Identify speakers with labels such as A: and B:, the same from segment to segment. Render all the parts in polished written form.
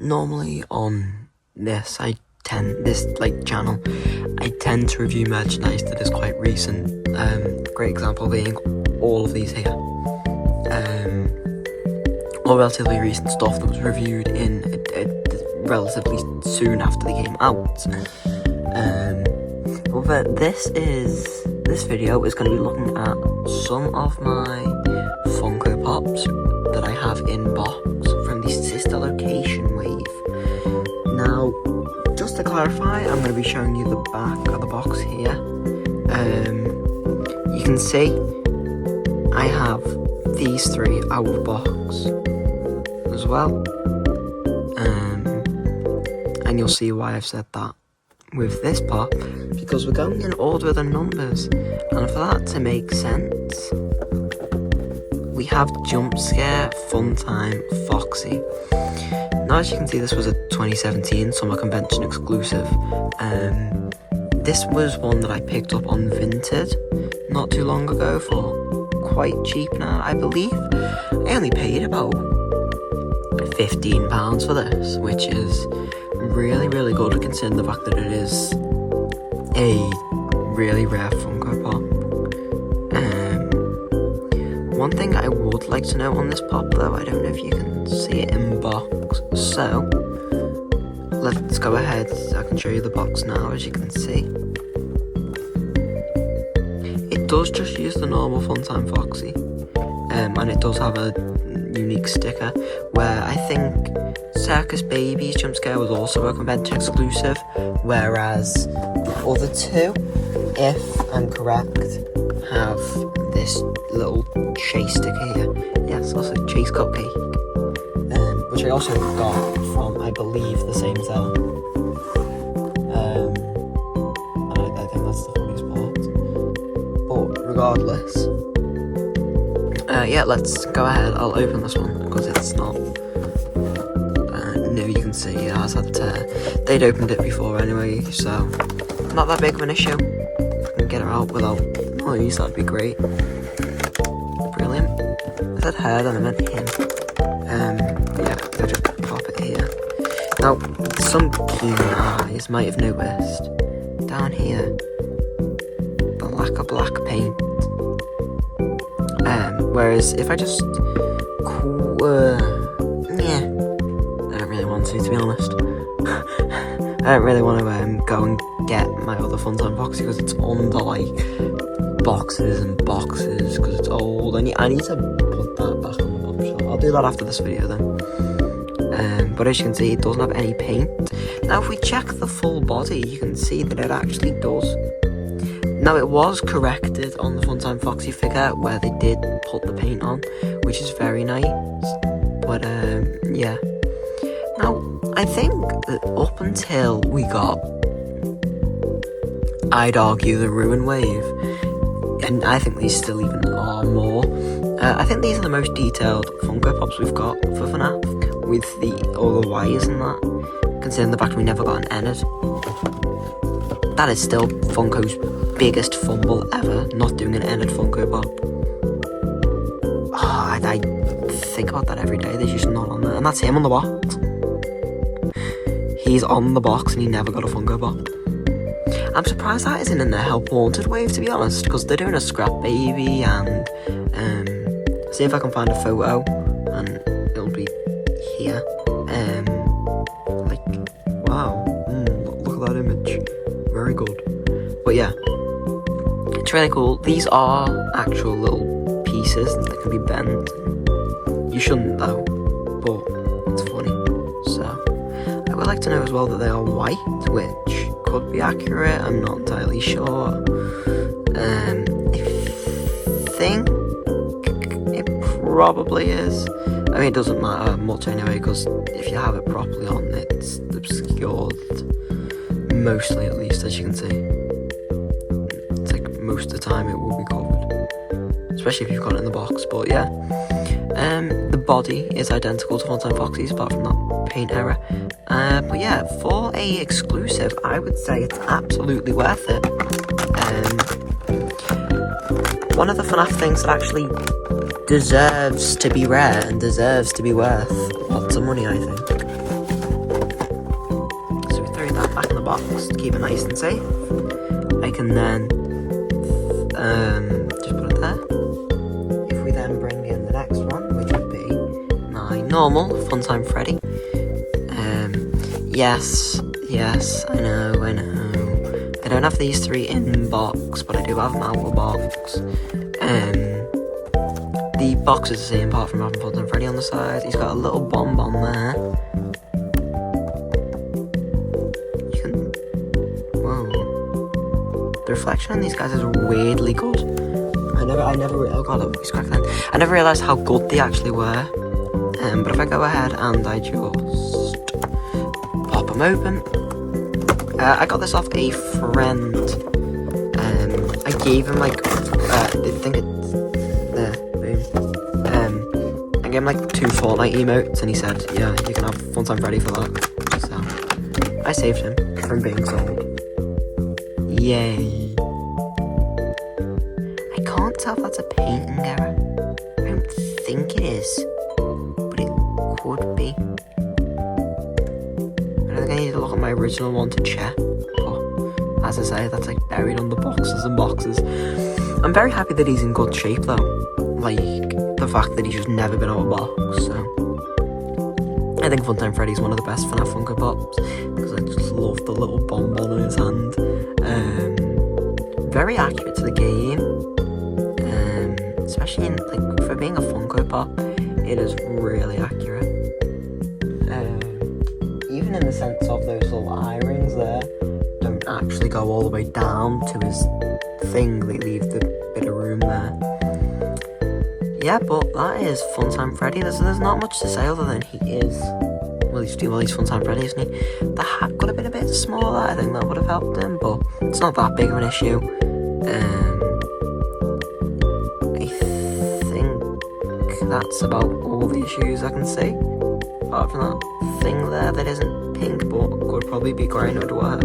A: normally on this channel, I tend to review merchandise that is quite recent. Great example being all of these here. All relatively recent stuff that was reviewed in relatively soon after they came out. But this video is going to be looking at some of my Funko Pops that I have in box from the sister location wave. Now, just to clarify, I'm going to be showing you the back of the box here. You can see I have these three out of box as well, and you'll see why I've said that with this pop, because we're going in order of the numbers, and for that to make sense, we have Jump Scare Funtime Foxy. Now, as you can see, this was a 2017 Summer Convention exclusive. This was one that I picked up on Vinted not too long ago for quite cheap now, I believe. I only paid about £15 for this, which is really, really good considering the fact that it is a really rare Funko Pop. One thing I would like to know on this pop, though, I don't know if you can see it in box, so let's go ahead. I can show you the box now. As you can see, it does just use the normal Funtime Foxy, and it does have a unique sticker where I think Circus Baby's Jump Scare was also a convention exclusive, whereas the other two, if I'm correct, have this little chase sticker here. Yes, also Chase Cupcake, which I also got from, I believe, the same seller. And I think that's the funniest part. But regardless, yeah, let's go ahead. I'll open this one because it's not new. You can see it has that tear. They'd opened it before anyway, so not that big of an issue. If I can get her out without noise, that'd be great. Brilliant. I said her, then I meant him. Yeah, I'll just pop it here. Now, some keen eyes might have noticed down here the lack of black paint. Whereas if I just yeah, I don't really want to be honest. I don't really want to go and get my other Funtime Foxy because it's under like boxes and boxes because it's old. I need to put that back on the bottom shelf. I'll do that after this video then. But as you can see, it doesn't have any paint. Now, if we check the full body, you can see that it actually does. Now, it was corrected on the Funtime Foxy figure where they did put the paint on, which is very nice. But yeah. Now, I think that up until we got, I'd argue, the Ruin Wave, and I think these still even are more. I think these are the most detailed Funko Pops we've got for FNAF, with all the wires and that, considering the fact we never got an Ennard. That is still Funko's biggest fumble ever, not doing an Ennard Funko Pop. Oh, I think about that every day. There's just not on there, and that's him on the box. He's on the box and he never got a Funko Pop. I'm surprised that isn't in the Help Wanted wave, to be honest, because they're doing a Scrap Baby, and see if I can find a photo, and it'll be here. Like, wow, look at that image, very good. But yeah, it's really cool. These are actual little pieces that can be bent. You shouldn't though, but it's funny. So I would like to know as well that they are white, which could be accurate. I'm not entirely sure. I think it probably is. I mean, it doesn't matter much anyway, because if you have it properly on, it's obscured. Mostly, at least, as you can see. It's like most of the time it will be covered, especially if you've got it in the box. But yeah, the body is identical to Funtime Foxy's, apart from that paint error. But yeah, for a exclusive, I would say it's absolutely worth it. One of the FNAF things that actually deserves to be rare and deserves to be worth lots of money, I think. box to keep it nice and safe. I can then just put it there. If we then bring in the next one, which would be my normal Funtime Freddy. Yes, I know. I don't have these 3 in box, but I do have them out of box. The box is the same apart from having Funtime Freddy on the side. He's got a little bonbon there. Whoa. The reflection on these guys is weirdly good. I never realised how good they actually were. But if I go ahead and I just pop them open. I got this off a friend. I gave him like, I think it's there, boom. I gave him like 2 Fortnite emotes and he said, yeah, you can have Funtime Freddy for that. So, I saved him from being sold. Yay. I can't tell if that's a painting error. I don't think it is, but it could be. I don't think I need to look at my original one to check, but as I say, that's like buried under boxes and boxes. I'm very happy that he's in good shape though, like the fact that he's just never been out of a box, so. I think Funtime Freddy's one of the best FNAF Funko Pops, because I just love the little bonbon in his hand. Very accurate to the game, especially in, like, for being a Funko Pop, it is really accurate. Even in the sense of those little eye rings there don't actually go all the way down to his thing, they leave the bit of room there. Yeah, but that is Funtime Freddy. There's not much to say other than he is, well he's Funtime Freddy, isn't he? The hat could have been a bit smaller, I think that would have helped him, but it's not that big of an issue. I think that's about all the issues I can see. Apart from that thing there that isn't pink but could probably be grey and it would work.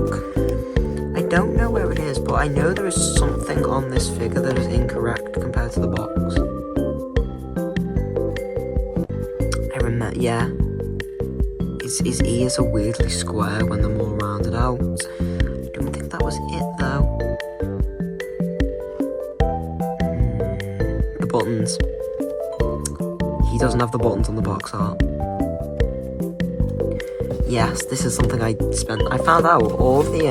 A: I don't know where it is, but I know there is something on this figure that is incorrect compared to the box. I remember, yeah. His ears are weirdly square when they're more rounded out. I don't think that was it though. The buttons. He doesn't have the buttons on the box art. Yes, this is something I found out all of the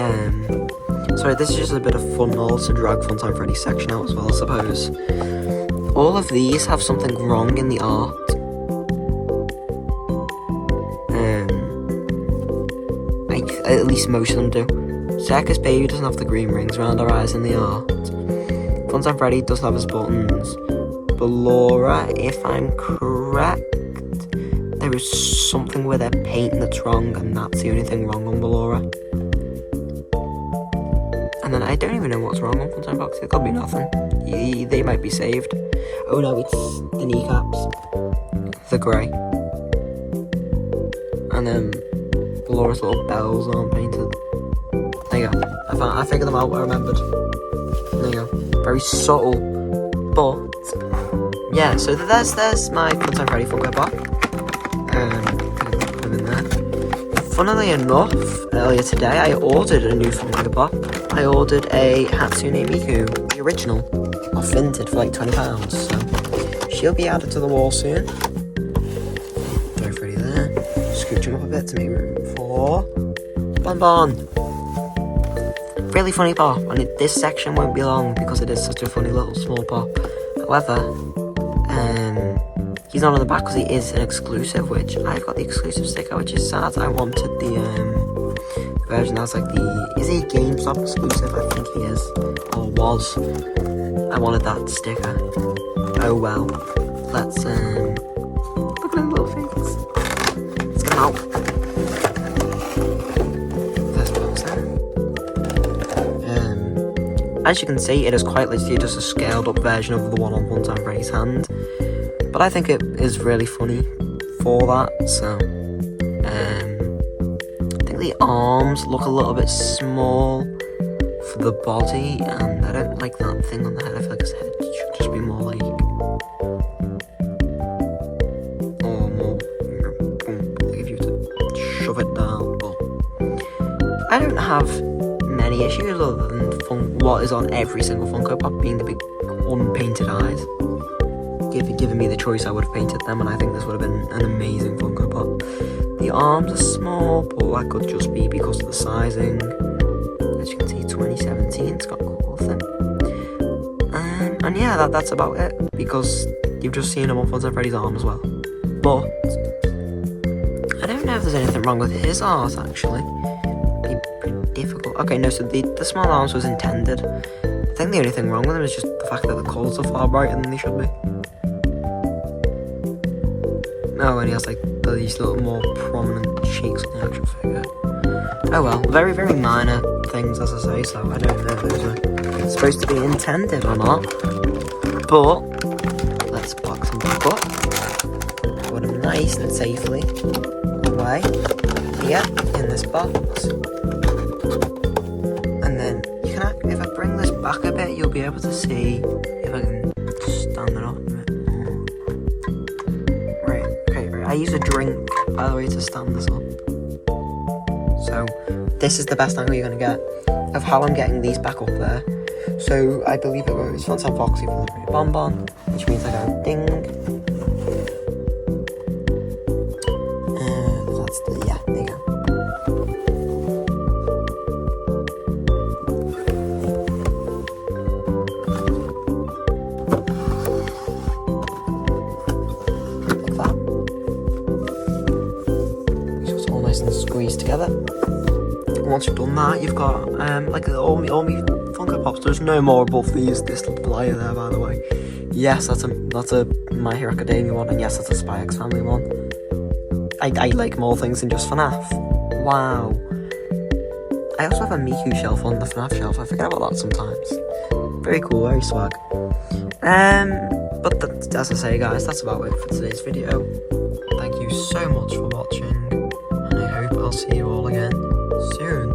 A: sorry, this is just a bit of fun knowledge to drag Funtime Freddy section out as well, I suppose. All of these have something wrong in the art. At least most of them do. Circus Baby doesn't have the green rings around her eyes in the art. Funtime Freddy doesn't have his buttons. Ballora, if I'm correct, there is something with their paint that's wrong, and that's the only thing wrong on Ballora. And then I don't even know what's wrong on Funtime Box. It could be nothing. They might be saved. Oh no, it's the kneecaps. The grey. And then Ballora's little bells aren't painted. There you go. I figured them out, I remembered. There you go. Very subtle. But yeah, so there's my Funtime Freddy Funko Pop. Put them in there. Funnily enough, earlier today I ordered a new Funko Pop. I ordered a Hatsune Miku, the original, off Vinted for like £20. So she'll be added to the wall soon. Throw Freddy there. Scooch him up a bit to make room for Bonbon. Really funny pop, and this section won't be long because it is such a funny little small pop. However, he's not on the back because he is an exclusive, which I've got the exclusive sticker, which is sad. I wanted the version that's like is he a GameStop exclusive? I think he is, or was. I wanted that sticker. Oh well. Let's look at his little face. Let's get him out. First box there. As you can see, it is quite literally just a scaled up version of the one on Funtime Freddy's hand. But I think it is really funny for that, so I think the arms look a little bit small for the body, and I don't like that thing on the head. I feel like his head should just be more like, if you to shove it down, but I don't have many issues other than what is on every single Funko Pop being the big unpainted eyes. Given me the choice, I would have painted them, and I think this would have been an amazing Funko Pop. The arms are small, but that could just be because of the sizing. As you can see, 2017, it's got cool thing. And yeah, that's about it, because you've just seen a Month at Freddy's arm as well. But I don't know if there's anything wrong with his art, actually. It'd be pretty difficult. Okay, no, so the small arms was intended. I think the only thing wrong with them is just the fact that the colours are far brighter than they should be. Oh, and he has like these little more prominent cheeks on the actual figure. Oh well, very, very minor things, as I say, so I don't know if those are supposed to be intended or not. But let's box them back up. Put them nice and safely away here in this box. And then you can, if I bring this back a bit, you'll be able to see if I can stand it up a bit more. Right, okay, right. I use a drink, by the way, to stand this up. So this is the best angle you're going to get of how I'm getting these back up there. So I believe it goes front side Foxy for the bonbon, which means I go ding. That's the, yeah, there you go. Like that. So it's all nice and squeezed together. Once you've done that, you've got like all my Funko Pops. There's no more above these. This little layer there, by the way. Yes, that's a My Hero Academia one, and yes, that's a Spy X Family one. I like more things than just FNAF. Wow. I also have a Miku shelf on the FNAF shelf. I forget about that sometimes. Very cool, very swag. But as I say, guys, that's about it for today's video. Thank you so much for watching, and I hope I'll see you all again soon.